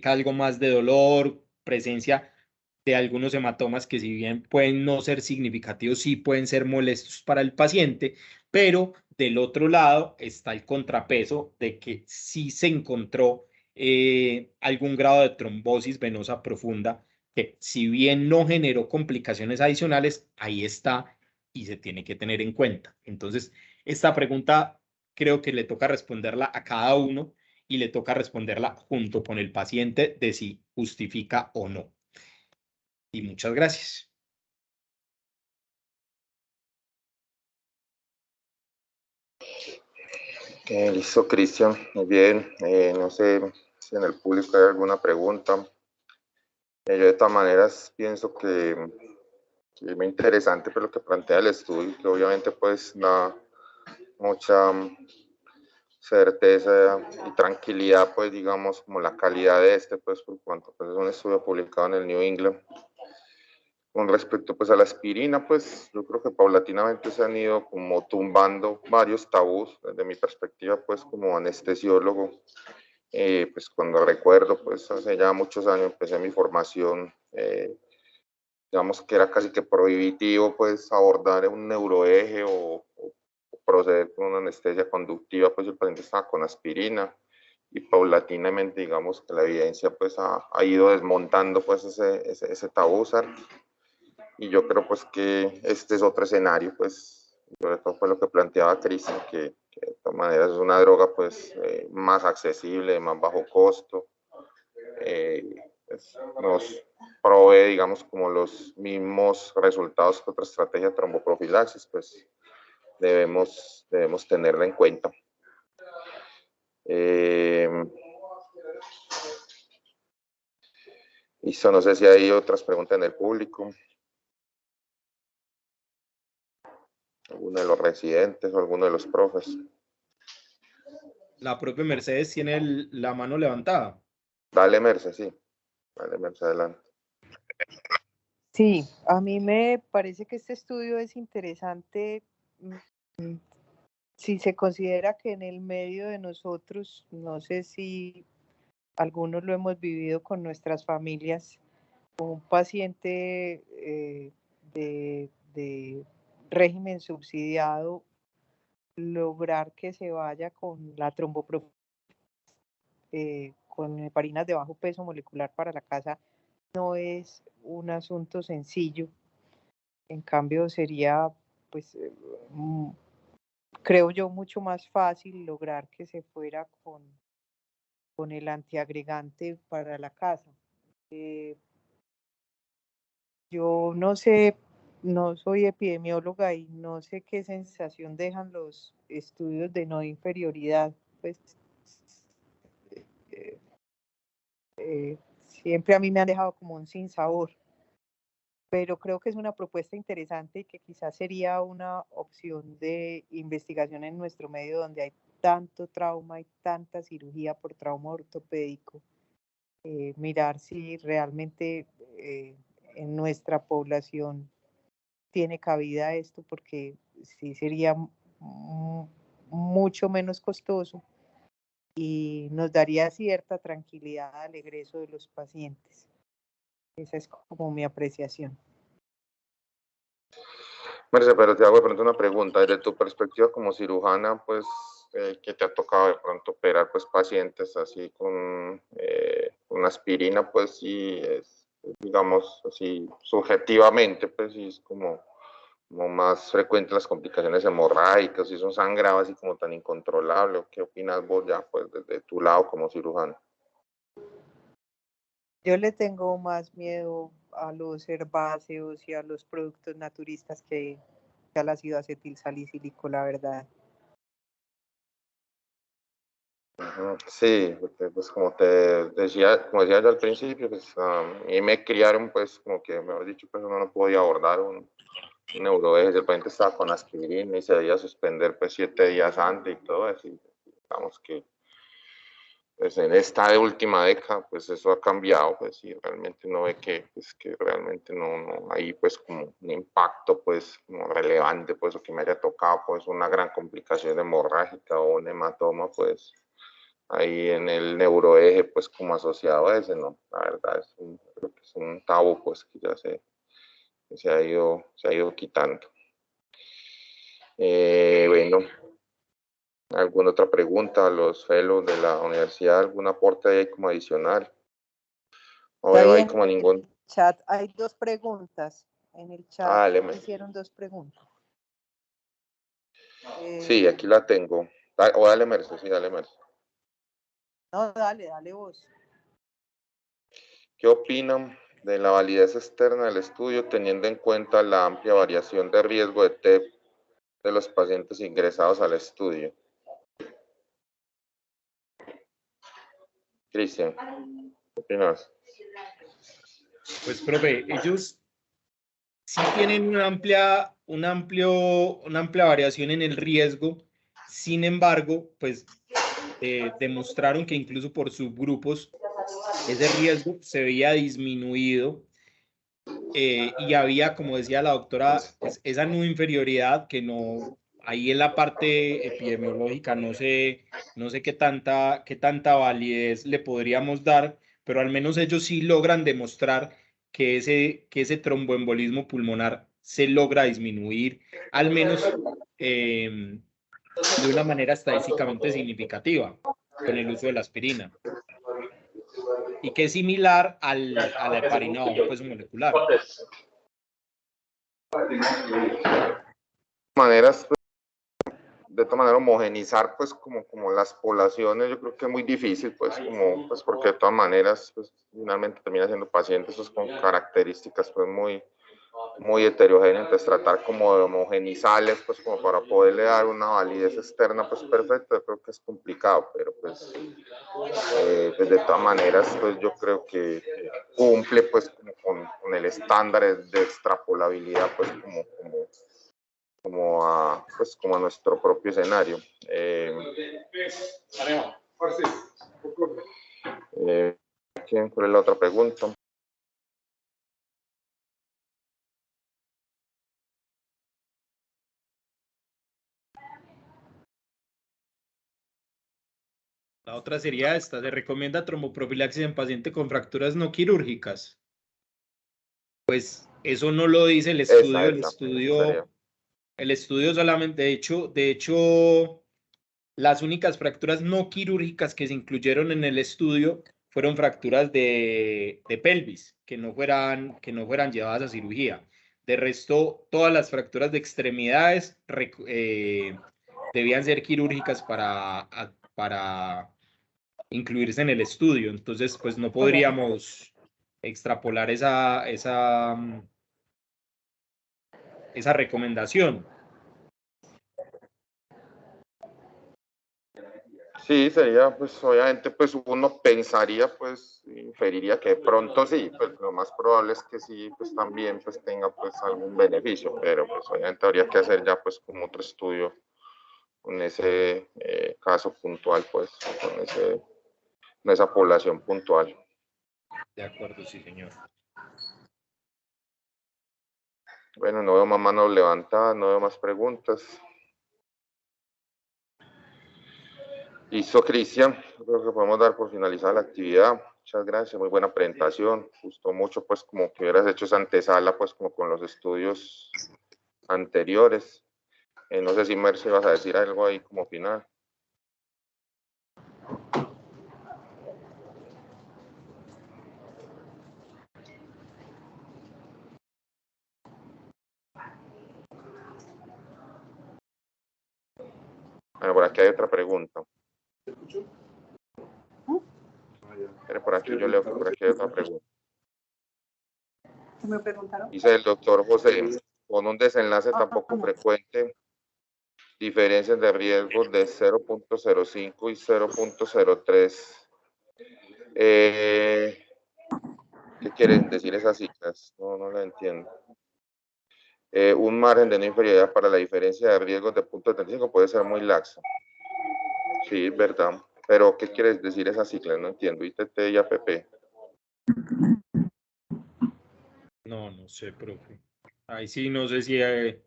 S2: algo más de dolor, presencia de algunos hematomas que si bien pueden no ser significativos, sí pueden ser molestos para el paciente, pero del otro lado está el contrapeso de que sí se encontró algún grado de trombosis venosa profunda, que si bien no generó complicaciones adicionales, ahí está y se tiene que tener en cuenta. Entonces, esta pregunta creo que le toca responderla a cada uno y le toca responderla junto con el paciente de si justifica o no. Y muchas gracias.
S1: Listo, Cristian. Muy bien. No sé si en el público hay alguna pregunta. Yo de todas maneras pienso que es muy interesante pues, lo que plantea el estudio, que obviamente pues da mucha certeza y tranquilidad, pues digamos, como la calidad de pues por cuanto pues, es un estudio publicado en el New England. Con respecto pues a la aspirina, pues yo creo que paulatinamente se han ido como tumbando varios tabús, desde mi perspectiva pues como anestesiólogo, pues cuando recuerdo pues hace ya muchos años empecé mi formación, digamos que era casi que prohibitivo pues abordar un neuroeje o proceder con una anestesia conductiva, pues el paciente estaba con aspirina y paulatinamente digamos que la evidencia pues ha ido desmontando pues ese tabú, ¿sabes? Y yo creo pues que este es otro escenario, pues, sobre todo fue lo que planteaba Cristian, que de todas maneras es una droga pues más accesible, de más bajo costo, pues, nos provee, digamos, como los mismos resultados que otra estrategia de tromboprofilaxis, pues debemos tenerla en cuenta. Listo, no sé si hay otras preguntas en el público. Alguno de los residentes o alguno de los profes.
S2: La propia Mercedes tiene la mano levantada.
S1: Dale, Merce, sí. Dale, Merce, adelante.
S3: Sí, a mí me parece que este estudio es interesante si se considera que en el medio de nosotros, no sé si algunos lo hemos vivido con nuestras familias, un paciente de régimen subsidiado, lograr que se vaya con la tromboprofilaxis, con heparinas de bajo peso molecular para la casa, no es un asunto sencillo. En cambio, sería, pues, creo yo, mucho más fácil lograr que se fuera con el antiagregante para la casa. Yo no sé, no soy epidemióloga y no sé qué sensación dejan los estudios de no inferioridad, pues siempre a mí me han dejado como un sinsabor, pero creo que es una propuesta interesante y que quizás sería una opción de investigación en nuestro medio donde hay tanto trauma y tanta cirugía por trauma ortopédico, mirar si realmente en nuestra población tiene cabida esto, porque sí sería mucho menos costoso y nos daría cierta tranquilidad al egreso de los pacientes. Esa es como mi apreciación.
S1: Merce, pero te hago de pronto una pregunta. Desde tu perspectiva como cirujana, pues, que te ha tocado de pronto operar pues, pacientes así con aspirina, pues sí, es, digamos, así subjetivamente, pues sí es como más frecuente las complicaciones hemorrágicas, y son sangrado así como tan incontrolable. ¿Qué opinas vos ya, pues, desde tu lado como cirujano?
S3: Yo le tengo más miedo a los herbáceos y a los productos naturistas que al ácido acetil salicílico, la verdad.
S1: Sí, porque, pues como te decía, como decía yo al principio, pues a mí me criaron pues como que, mejor dicho, pues uno no podía abordar un neuroeje, el paciente estaba con aspirina y se debía suspender pues 7 días antes y todo eso, y digamos que pues en esta última década pues eso ha cambiado, pues y realmente uno ve que, pues, que realmente no hay pues como un impacto pues como relevante pues o que me haya tocado pues una gran complicación hemorrágica o un hematoma pues ahí en el neuroeje, pues como asociado a ese, ¿no? La verdad creo que es un tabú, pues que ya se ha ido quitando. Bueno, ¿alguna otra pregunta a los fellows de la universidad? ¿Algún aporte ahí como adicional? No
S3: Está
S1: veo ahí
S3: bien,
S1: como
S3: en
S1: ningún...
S3: el chat hay 2 preguntas. En el chat
S1: Dale,
S3: hicieron 2 preguntas.
S1: sí, aquí la tengo. O dale, Merce, sí, dale, Merce.
S3: No, dale vos.
S1: ¿Qué opinan de la validez externa del estudio teniendo en cuenta la amplia variación de riesgo de TEP de los pacientes ingresados al estudio? Cristian, ¿qué opinas?
S2: Pues, profe, ellos sí tienen una amplia variación en el riesgo. Sin embargo, pues demostraron que incluso por subgrupos ese riesgo se veía disminuido, y había, como decía la doctora, pues, esa no inferioridad que no, ahí en la parte epidemiológica no sé qué tanta validez le podríamos dar, pero al menos ellos sí logran demostrar que ese tromboembolismo pulmonar se logra disminuir, al menos de una manera estadísticamente significativa con el uso de la aspirina, y que es similar a la heparina bajo peso molecular.
S1: Maneras, de todas maneras, homogenizar pues como las poblaciones, yo creo que es muy difícil, pues como, pues porque de todas maneras, pues finalmente termina siendo pacientes pues, con características pues muy heterogéneas, entonces tratar como de homogenizarles pues como para poderle dar una validez externa pues perfecta, yo creo que es complicado, pero pues, pues de todas maneras pues yo creo que cumple pues como con el estándar de extrapolabilidad pues como a nuestro propio escenario. ¿Cuál es la otra pregunta?
S2: La otra sería esta. ¿Se recomienda tromboprofilaxis en paciente con fracturas no quirúrgicas? Pues eso no lo dice el estudio. El estudio solamente, de hecho, las únicas fracturas no quirúrgicas que se incluyeron en el estudio fueron fracturas de pelvis, que no fueran llevadas a cirugía. De resto, todas las fracturas de extremidades debían ser quirúrgicas para incluirse en el estudio. Entonces, pues no podríamos extrapolar esa recomendación.
S1: Sí, sería, pues obviamente, pues uno pensaría, pues inferiría que de pronto sí, pues lo más probable es que sí, pues también pues tenga pues algún beneficio, pero pues obviamente habría que hacer ya pues como otro estudio con ese caso puntual, pues con esa población puntual.
S2: De acuerdo, sí, señor.
S1: Bueno, no veo más manos levantadas, no veo más preguntas. Listo, Cristian, creo que podemos dar por finalizada la actividad. Muchas gracias, muy buena presentación. Gustó mucho, pues, como que hubieras hecho esa antesala, pues, como con los estudios anteriores. No sé si Merce vas a decir algo ahí como final. Bueno, por aquí hay otra pregunta. Pero por aquí yo leo que por aquí hay otra pregunta.
S3: ¿Qué me preguntaron?
S1: Dice el doctor José, con un desenlace tan poco frecuente, diferencias de riesgo de 0.05 y 0.03. ¿Qué quieren decir esas cifras? No la entiendo. Un margen de no inferioridad para la diferencia de riesgos de 0.35 puede ser muy laxo. Sí, es verdad. Pero, ¿qué quieres decir esas siglas? No entiendo. ITT y APP.
S2: No sé, profe. Ahí sí, no sé si de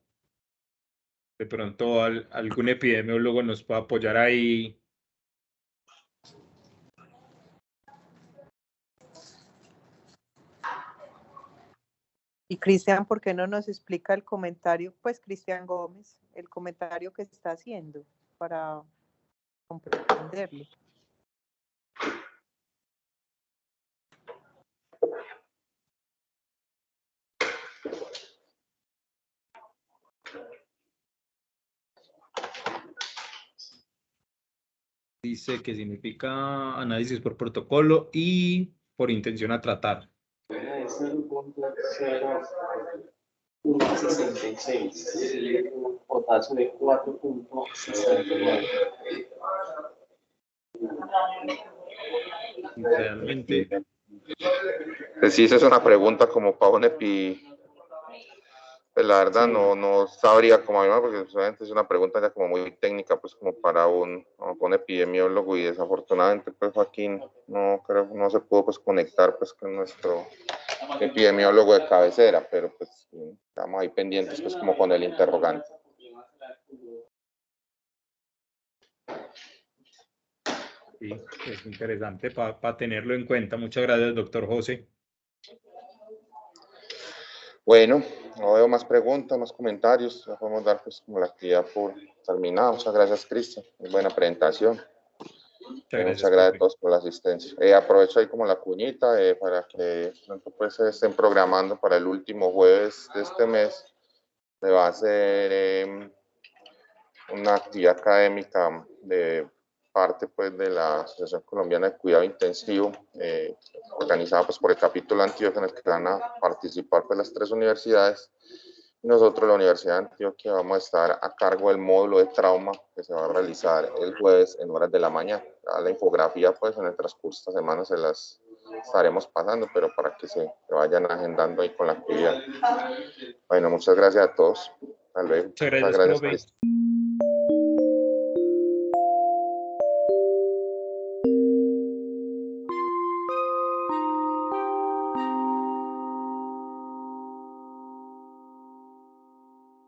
S2: pronto algún epidemiólogo nos pueda apoyar ahí.
S3: Y Cristian, ¿por qué no nos explica el comentario? Pues Cristian Gómez, el comentario que está haciendo para comprenderlo.
S2: Dice que significa análisis por protocolo y por intención a tratar.
S4: Debe ser 0.066, un potasio de 4.69.
S2: Realmente.
S1: Sí, esa es una pregunta como para un pues la verdad
S2: Sí.
S1: no sabría cómo ayudar porque obviamente es una pregunta ya como muy técnica, pues como para un epidemiólogo y desafortunadamente pues Joaquín no se pudo pues conectar pues con nuestro epidemiólogo de cabecera, pero pues estamos ahí pendientes pues como con el interrogante.
S2: Sí, es interesante para tenerlo en cuenta. Muchas gracias, doctor José.
S1: Bueno, no veo más preguntas, más comentarios. Ya podemos dar pues como la actividad por terminada. Muchas gracias, Cristian. Muy buena presentación. Muchas gracias a todos por la asistencia. Aprovecho ahí como la cuñita para que pues se estén programando para el último jueves de este mes. Se va a hacer una actividad académica de parte pues de la Asociación Colombiana de Cuidado Intensivo, organizada pues por el capítulo de Antioquia, en el que van a participar pues las 3 universidades. Y nosotros, la Universidad de Antioquia, vamos a estar a cargo del módulo de trauma que se va a realizar el jueves en horas de la mañana. La infografía pues en el transcurso de esta semana se las estaremos pasando, pero para que se vayan agendando ahí con la actividad. Bueno, muchas gracias a todos. Hasta luego.
S2: Muchas gracias, profe.